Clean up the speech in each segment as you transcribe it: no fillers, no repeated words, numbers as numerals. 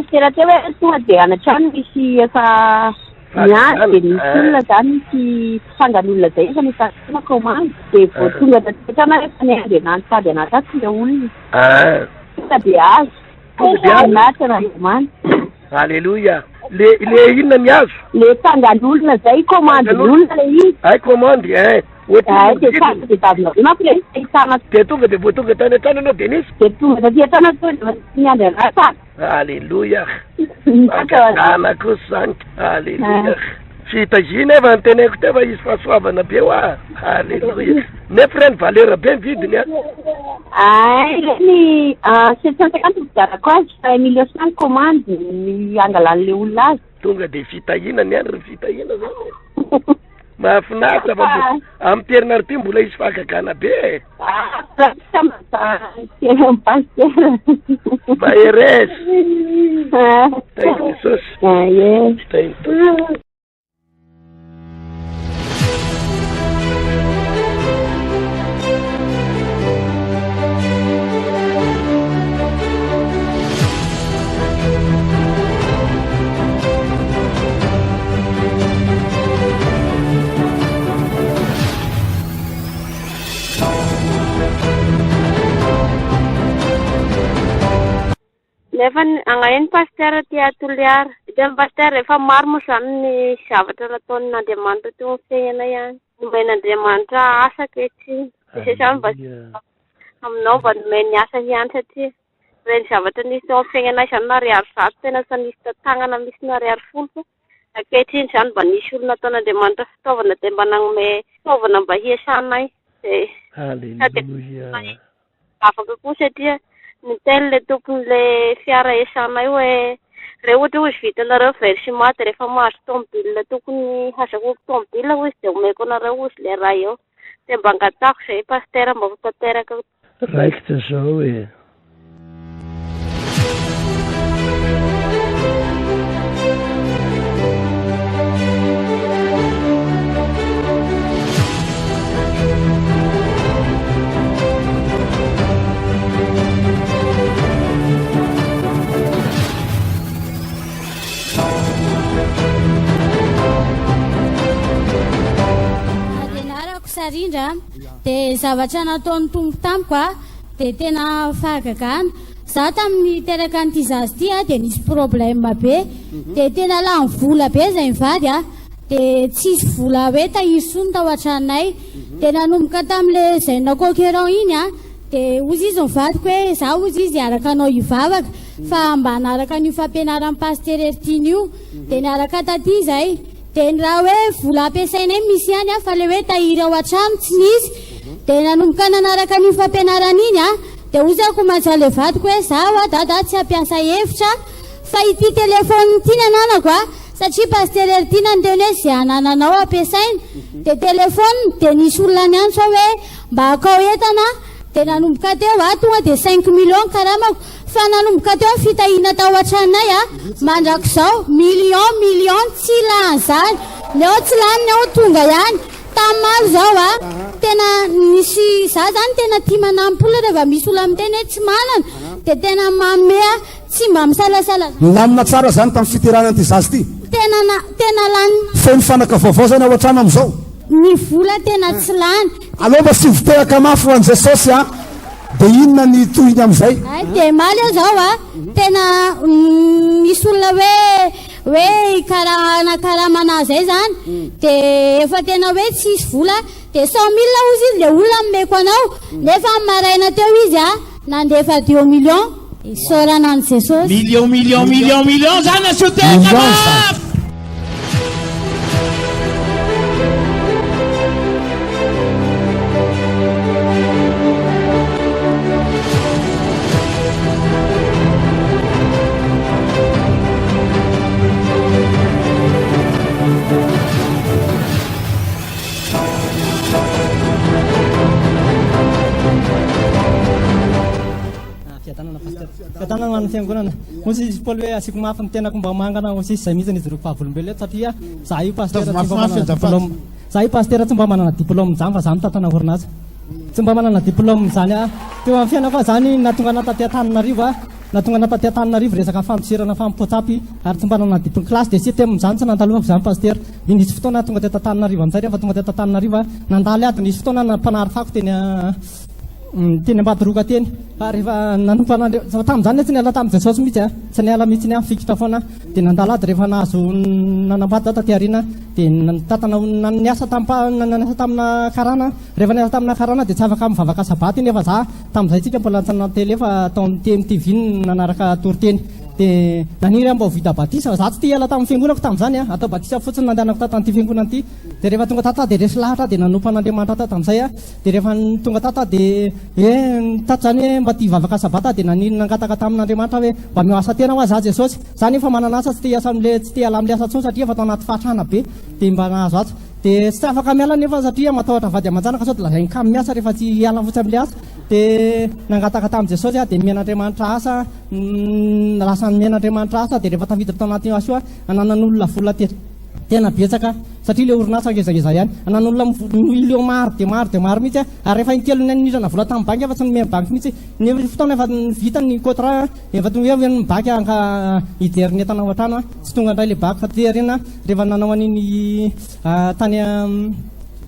pastera teo hoe tonga dia anatrano misy efa miady dia misy olona zany misy mpisangan'olona zay efa mitazona commande dia vao tonga tatrana rehefa niady anany tady anaty aty le olona tonga dia azo natana commande. Alléluia. Le inona ny azo? Le tangan'olona zay commande l'olona le izy. Ay commande dia tavina manko le ahitana. Dia tonga dia vao tonga tany an-trano anao Denis? Dia tonga taty an-trano tonga niandry anaty. Alléluia. Anako zany. Alléluia. Tsy hitazina efa nyteneko teo fa izy fahasoavana be ho a. Alléluia. Nefa reny valeur be ny vidiny a. Ay reny 750 vidianako azy fa 1 million 5 commande ny angalan'le olona azy. Tonga dia fitahina ny andro fitahina zany. Mahafinaritra fa amin'ny Perinarity mbola izy fahagagana be. Baheres. Thank you Jesus. Yes. Thank you. Nefa angahiny pasteur tia Toliara. Dia pasteur efa maro moa zany ny zavatra nataon'Andriamanitra teo amin'ny fiainana ihany. Nomen'Andriamanitra asa ankehitriny. Sesa mba aminao mba nomeny asa ihany satria reny zavatra nisy teo amin'ny fiainana izany nariary zato tena sa nisy tatanana misy nariary folo fa ankehitriny zany mba nisy olona ataon'Andriamanitra fitaovana dia mba nagnome fitaovana mba hiasanay. Alléluia. Afaka koa satria niteny le tompon'le fiara esanay hoe rehefa ohatra hoe vitanareo versement dia rehefa mahazo tomobile tokony hazakoko tomobile hoy izy dia omeko anareo izy le raha eo dia mba angatahako izay pasteur mba hotanteraka raikitra zao e. Sarindra dia zavatra nataon'ny tompo tamiko dia tena fahagagana. Za tamin'ny teraka an'ity zazy ity dia nisy problème be dia tena lany vola be zay mivady dia tsisy vola hoe tahiritsony tao an-tranonay dia nanomboka tamin'le zay nakokeron iny dia ozy izy mivadiko hoe za ozy izy araka anao hivavaka fa mba hanaraka an'io fampianaran'ny pasteur Ertiny io dia niaraka taty zay. Dia raha hoe vola ampiasainay misy ihany fa le hoe tahiry ao an-trano tsy nisy dia nanomboka nanaraka an'io fampianarana iny dia ozako manjale vadiko hoe zaho dada tsy ampiasa hevitra fa ity telefôny ity ny ananako satria pasteur Ertiny anteny hoe zay anananao ampiasaina dia telefôny dia nisy olona ny antso hoe mba akao entana dia nanomboka teo tonga dia 5 million karamako fa nanomboka teo fitahiana tao an-tranonay mandrako izao million tsy lany zany neo tsy lany neo tonga ihany tamalo zao tena nisy za zany tena tia manampy rehefa misy olona miteny hoe tsy manana dia tena manome tsy mba misalasala milamina tsara zany tamin'ny fiterana an'ity zazy ity tena lany feno fanaka vaovao zany ao an-trano amin'izao ny vola tena tsy lany aloha sy viteraka mafy ho an'i Jesosy dia inona ny tohiny amin'izay dia maly ao zao tena misy olona hoe karaha zay zany dia efa tena hoe tsisy vola dia 100 000 ozy izy le olona nomeko anao nefa maraina teo izy nandefa 2 million sorana an' Jesosy million zany asoteka mafy. Fiatanana ny fiangonana moa izy Paul hoe asiko mafy ny tenako mba mangana moa izy zay mihitsy izy roa fahavolombelona satria za io pasteur tsy mba manana diplôme zany fa za mitantana orinasa tsy mba manana diplôme zany teo amin'ny fiainako zany natonga nataty Antananarivo natonga nampaty-Antananarivo resaka fampiserana fampipotsapy ary tompanana diplôme classe de système izany tsy nandalovako zany pasteur nisy fotoana tonga teto Antananarivo amin'izay rehefa tonga teto Antananarivo nandalo ady nisy fotoana nampanary fako teny Ambatotroka teny rehefa nanompanandre tamin'izany tsy niala tamin'ny Jesosy mihitsy tsy niala mihitsy fikitra foana dia nandalo ady rehefa nahazo nanambady taty aoriana dia tatana niasa tamina karana rehefa niasa tamina karana dia tsy afaka mivavaka sabaty nefa za tamin'izay tsika mbola tsanana tele efa tao amin'ny TMTV nanaraka toriteny dia naniry mba ho vita batisa za tsy tia hiala tamin'ny fiangonako tamin'izany atao batisa fotsiny nandehanako tatan'ity fiangonana ity dia rehefa tonga tata dia resy lahatra dia nanompa an'Andriamanitra tata amin'izay dia rehefa tonga tata dia tato zany hoe mba tia hivavaka sabata dia nangataka tamin'Andriamanitra hoe mba miasa tena ho aza Jesosy zany efa manana asa tsy tia hiasa tsy tia hiala amin'ny asa tsony satria efa atao anaty fahatrana be dia mba nahazo ato dia tsy afaka miala nefa satria matahotra vady aman-janaka sao dia lazainy kamy miasa rehefa tsy hiala fotsy amin'ilay asa dia nangataka tamin'i Jesosy dia mian'Andriamanitra asa lasa mian'Andriamanitra asa dia rehefa tafiditra tao anaty asa io ananan'olona vola tena betsaka satria le orinasa ngezangeza ihany anan'olona million maro dia maro mihitsy ary rehefa intelo nanirana vola tamin'ny banky efa tsy nomeny banky mihitsy ny fotoana efa vita ny contrat efa tonga hoe ny banky anka hideriny entana ao an-trano tsy tonga indray le banky fa terina rehefa nanao an'iny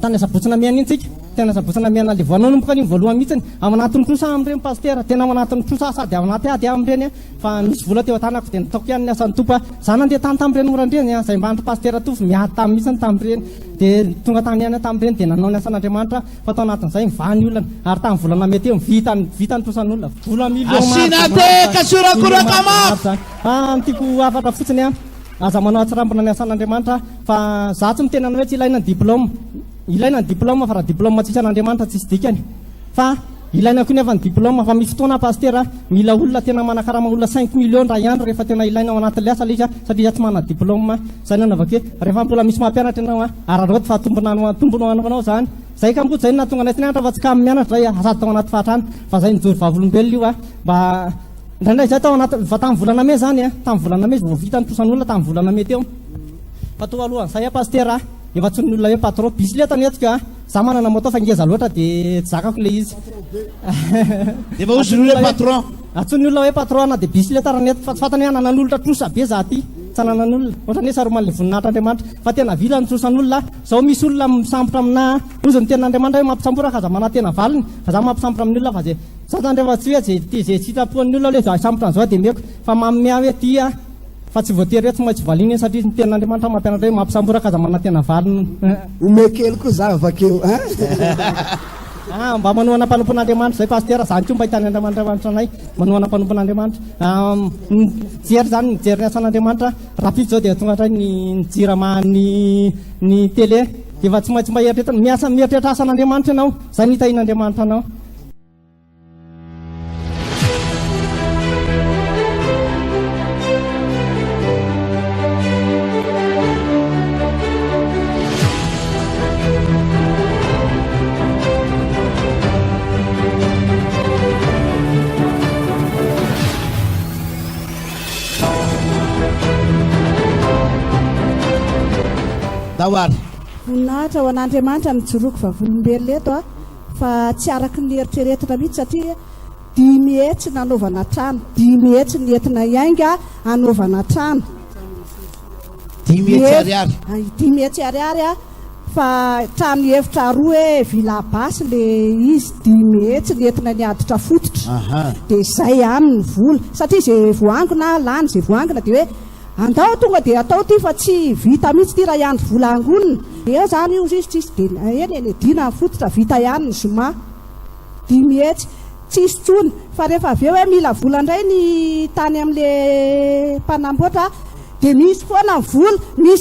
tany asabotsina miana iny tsika tena sabotsina miana le voananomboka an'iny voalohany mihitsy ao anatin'ny trosa amin'ireny pasteur tena ao anatin'ny trosa sady ao anaty ady amin'ireny fa misy vola teo an-tanako dia nataoko ihany ny asan'ny tompo za nandeha tany tamin'ireny moran'ireny izay mandry pasteur tofy miady tamin'ny mihitsy tamin'ireny dia tonga tany ihany tamin'ireny dia nanao ny asan'Andriamanitra fa tao anatin'izay mivany olona ary tamin'ny volana mety eo vita ny trosan'olona vola milion tiako afatra fotsiny aza manao atsirambina ny asan'Andriamanitra fa za tsy mitenana hoe tsy ilaina ny diplôme ilaina ny diplôme fa raha diplôme tsisy an'Andriamanitra tsisy dikany fa ilaina koa nefa ny diplôme fa misy fotoana pasteur mila olona tena manakarama olona 5 million raha ihany rehefa tena ilaina ao anatin'ilay asa ilay izy satria tsy manana diplôme zany ana avake rehefa mbola misy mampianatra ianao araroty fa tombonao anaovanao zany zay ka mbotsy zay natonga anay tinianatra fa tsy kamy mianatra zay sady tao anaty fahatrano fa zay nijory vavolombelona io mba indraindray zay tao anaty fa tamin'ny volana me zany tamin'ny volana me vao vita ny trosan'olona tamin'ny volana me teo fa toa alohan'izay pasteur efa tsy ny olona hoe patron bisileta ny etika za manana moto fa ngeza loatra dia tsy zakako le izy dia fa ozy ny olona hoe patron atsony olona hoe patron ana dia bisileta raha neto fa tsy fantany hoe nanan'olona trosa be za ty tsy nanan'olona ohatrany hoe saroman'le voninahitran'Andriamanitra fa tena vila ny trosan'olona zao misy olona misambotra amina ozony tenan'Andriamanitra hoe mampisambora ka za mana tena valiny fa za mampisambora amin'ny olona fa zay sasany rehefa tsy hoe zay sitrapoan'ny olona hoe za sambotra an'izao dia meko fa mamea hoe tia fa tsy voatery hoe tsy maintsy valiny satria ny tenan'Andriamanitra mampianatra hoe mampisambora ka za mana tena valiny omekely koa za avakeo mba manohana mpanompon'Andriamanitra zay pasteur zany koa mba hitany Andriamanitra anay manohana mpanompon'Andriamanitra jery zany nijery ny asan'Andriamanitra rapide zao dia tonga indray nijirama ny télé dia fa tsy maintsy mba mieritreritra asan'Andriamanitra ianao zay nitahin'Andriamanitra anao voninahitra ho an'Andriamanitra mijoroako vavolombelona eto fa tsy araky ny eritreretina mihitsy satria 10 hetsy nanaovana trano 10 hetsy ny entina iainga anaovana trano 10 hetsy ariary fa trano hevitra roa hoe vila basy le izy 10 hetsy ny entina niaditra fototra dia izay aminy vola satria zay voangona lany zay voangona dia hoe andao tonga dia atao ty fa tsy vita mihitsy ty raha iandro vola angonina eo zany io izy dia eny dina fototra vita ihany ny zoma 10 hetsy tsisy tsony fa rehefa avy eo hoe mila vola indray ny tany amin'le mpanamboatra dia misy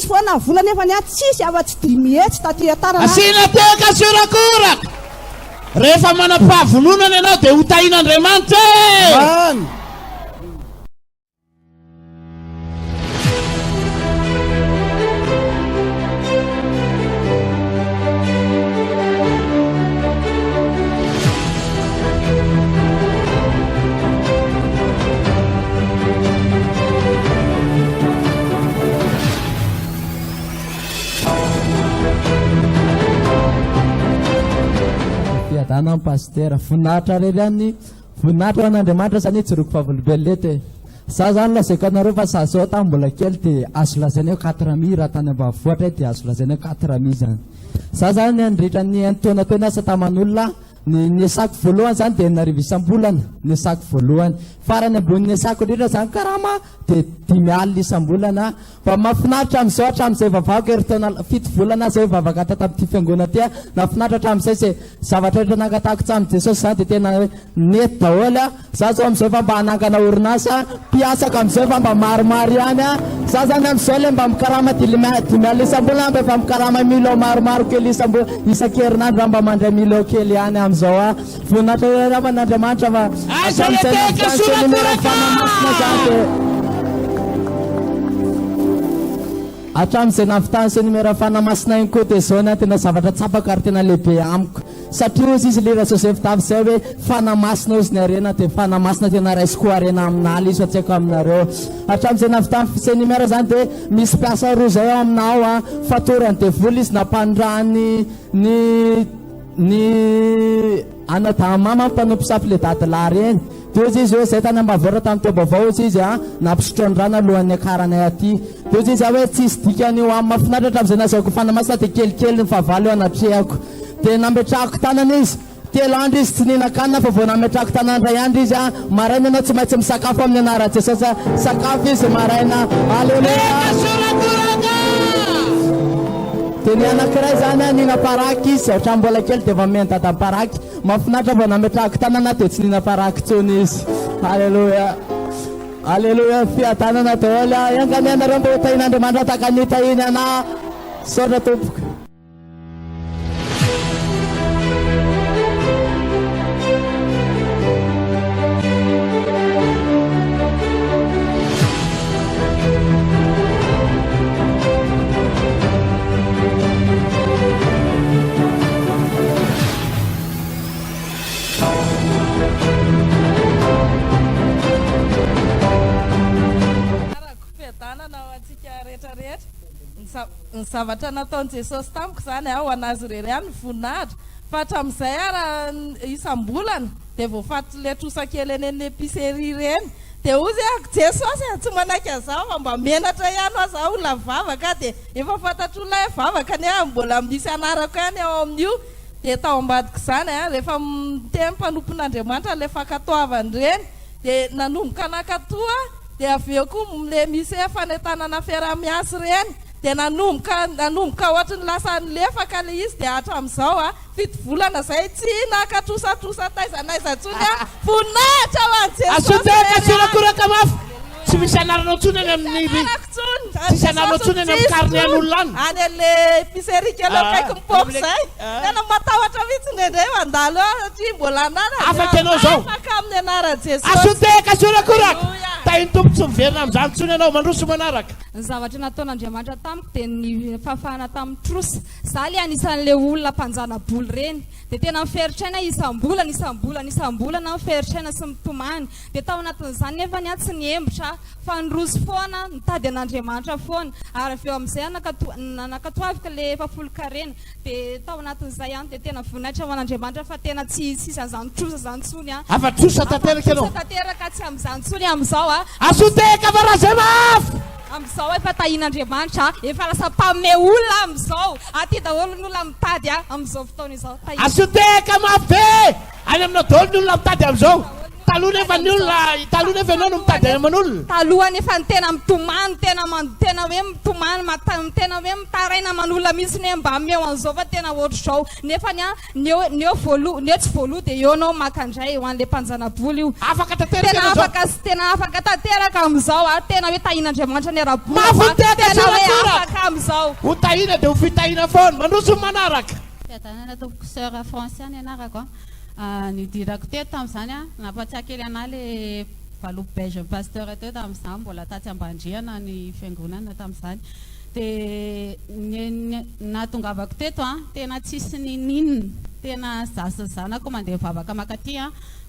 foana vola nefa ny aty tsisy afa-tsy 10 hetsy taty atarana asina teka siorakoraka rehefa manam-pahavononana ianao dia hotahin'Andriamanitra fiadana pasteur voninahitra rely any voninahitra ho an'Andriamanitra zany joroko fahavolobelilety za zany lazaiko anareo fa za zao tamin'ny mbola kely dia azo lazainy hoe 4 mi raha tany ambanivohitra dia azo lazainy hoe 4 mi zany za zany andritra ny antoana teo ny asa taman'olona ny asako voalohany zany dia narivo isam-bolana ny asako voalohany farany ambony asako indrindra zany karama dia 5 alina isam-bolana fa mahafinaritra amin'izao hatramin'izay vavako eritona 7 volana zay vavaka tata amin'ity fiangonana ty nafinaritra hatramin'izay zay zavatra rehetra nankatahako tsamin' Jesosy zany dia tena nety daholo za zao amin'izao fa mba hanangana orinasa mpiasaka amin'izao fa mba maromaro ihany za zany amin'izao le mba mikarama 5 alina isam-bolana mba efa mikarama milao maromaro kely isan-kerinandro raha mba mandray milao kely ihany amin'izao voninahitra ravan'Andriamanitra fa hatramin'izay navitany sy numera fanamasina igny koa dia zao na tena zavatra tsapaka ary tena lehibe amiko satria ozy izy lera Joseph tavy zay hoe fanamasina ozy ny arena dia fanamasina tena raisiko arena aminaly izy fa tsy haiko aminareo hatramin'izay navitany sy numera zany dia misy mpiasa roa zay ao aminao fatorany devoly izy nampandrany ny anadamama mpanompo safy le dadilahy reny dia ozy izy hoe zay tany ambavora tamin'ny teobavao ozy izy nampisotrondrana alohan'ny akaranay aty dia ozy izy hoe tsisy dikany eo amin'ny mafinaritra hatramin'izay nazahoako fanamasina dia kelikely ny fahavalo eo anatrehako dia nametrahako tanana izy 3 andro izy tsy nihinan-kanina fa vao nametrahako tanana ray andro izy maraina anao tsy maintsy misakafo amin'ny anaran'i Jesosy sakafo izy maraina aleluia dia ny anankiray zany nina-paraky izy ohatran'ny mbola kely dia efa miendada paraky mafinaritra vao nametrahako tanana dia tsy nina-paraky tsony izy aleluia aleluia fiadanana daholo ianganianareo mba hotahin'Andriamanitra tahaka nitahiny ana saotra tompoka ny zavatra nataon'i Jesosy tamiko zany ho anazy irery ihany voninahitra fa hatramin'izay ara isam-bolana dia voafaty le trosa-kely eny amin'ny épicerie reny dia ozy Jesosy tsy manaiky an'izao fa mba menatra ihany aho zaho olona vavaka dia efa fantatry olona hoe vavaka ny mbola misy anarako ihany ao amin'io dia tao ambadika zany rehefa miteny mpanompon'Andriamanitra le fankatoavany reny dia nanomboka nakatoa dia avy eo koa le misy fanentanana fiaraha-miasy reny dia nanomboka ohatry ny lasa nylefaka le izy dia hatramin'izao 7 volana zay tsy nakatrosatrosa taizanaiza ntsony voninahitra ho an'i Jesosy asodekasirakoraka mafy tsy misy anaranao ntsony any amin'ny tsisy anaranao ntsony any amin'ny karnean'olona any any an'le épicerie kely akaiky mipoko zay tena matahotra mihitsy indrendray mandalo satria mbola anana afaka ianao zao afaka amin'ny anaran'i Jesosy asodekasirakoraka tahiny tompo tsy miverina amin'izany ntsony ianao mandroso manaraka ny zavatra nataon'Andriamanitra tamiko dia ny fahafahana tamin'ny trosa za le anisan'le olona mpanjana boly reny dia tena miferitraina isam-bolana miferitraina sy mitomany dia tao anatin'izany nefa ny tsy niembotra fa nirosy foana nitady an'Andriamanitra foana ary avy eo amin'izay nakatoavika le fafolo-karena dia tao anatin'izay ihany dia tena voninahitra ho an'Andriamanitra fa tena tsy an'izany trosa zany ntsony afa trosa tanteraka ianao tanteraka tsy amin'izany ntsony amin'izao asodeka faraza mafy amin'izao efa tahin'Andriamanitra efa lasa mpame olona amin'izao aty daholo ny olona mitady amin'izao fotoana izao asodeka mafy any aminao daholo ny olona mitady amin'izao taloha nefa ianao no mitady aman'olona taloha nefa ny tena mitomany tena hoe mitomany tena hoe mitaraina man'olona misy ny hoe mba meo an'izao fa tena ohatr'izao nefa neo tsy voaloha dia eo anao makandray ho an'le mpanjanaboly io tena afaka tanteraka amin'izao tena hoe tahin'Andriamanitra ny ara-bolotena hoe afaka amin'izao ho tahina dia ho fitahina foana mandroso manaraka fiadanana tompoko seur français ny anarako nidirako teto tamin'izany nampatsiaha kely ana le valopo belge pasteur teo tamin'izany mbola tatsy ambandriana ny fiangonana tamin'izany dia natongavako teto tena tsisy ninina tena zasazanako mandeha vavaka makaty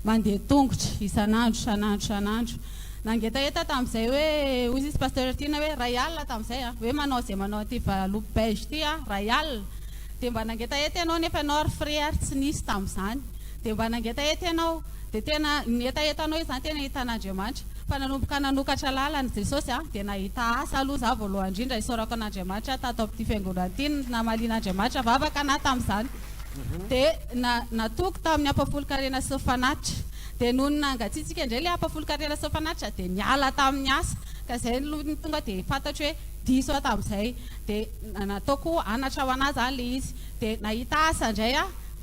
mandeha tongotra isan'andro nangetaheta tamin'izay hoe ozy izy pasteur tina hoe ray alina tamin'izay hoe manao zay manao ty valopo belge ty ray alina dia mba nangetaheta ianao nefa ianao ary frais ary tsy nisy tamin'izany dia mba nangetaheta ianao dia tena ny etaetanao izany tena hitan'Andriamanitra fa nanomboka nanokatra lalany Jesosy dia nahita asa aloha za voalohany indrindra isorako an'Andriamanitra tato amin'ity fiangonana ity namalian'Andriamanitra vavaka na tamin'izany dia natoko tamin'ny ampafolo-karena sy fanatitra dia noho nangatsitsika indray ilay ampafolo-karena sy fanatitra dia niala tamin'ny asa ka izay ny tonga dia fantatro hoe diso tamin'izay dia nataoko anatra ho anazy ilay izy dia nahita asa indray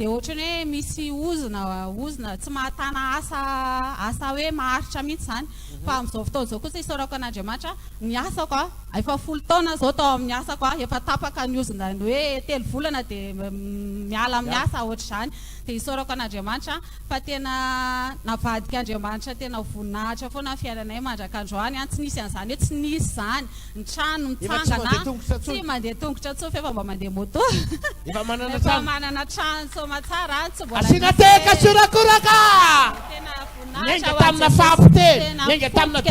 dia ohatrany hoe misy ozona tsy mahatana asa hoe maharitra mihitsy izany fa amin'izao fotoana izao kosa isorako an'Andriamanitra ny asako efa 10 taona zao tao amin'ny asako efa tapaka ny ozona hoe 3 volana dia miala amin'ny asa ohatr'izany dia isorako an'Andriamanitra fa tena navadika Andriamanitra tena voninahitra foana ny fiainanay mandrak'androany tsy nisy an'izany hoe tsy nisy izany ny trano mitsangana tsy mandeha tongotra tsofa efa mba mandeha moto efa manana trano somatsara tsy mbola asina teka surakoraka nenga tamina fampite nenga tamina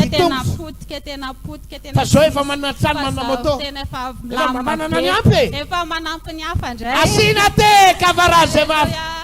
fa zao efa manana trano manana moto efa manana ny ampy efa manampy ny hafa indray asina teka varaze mafy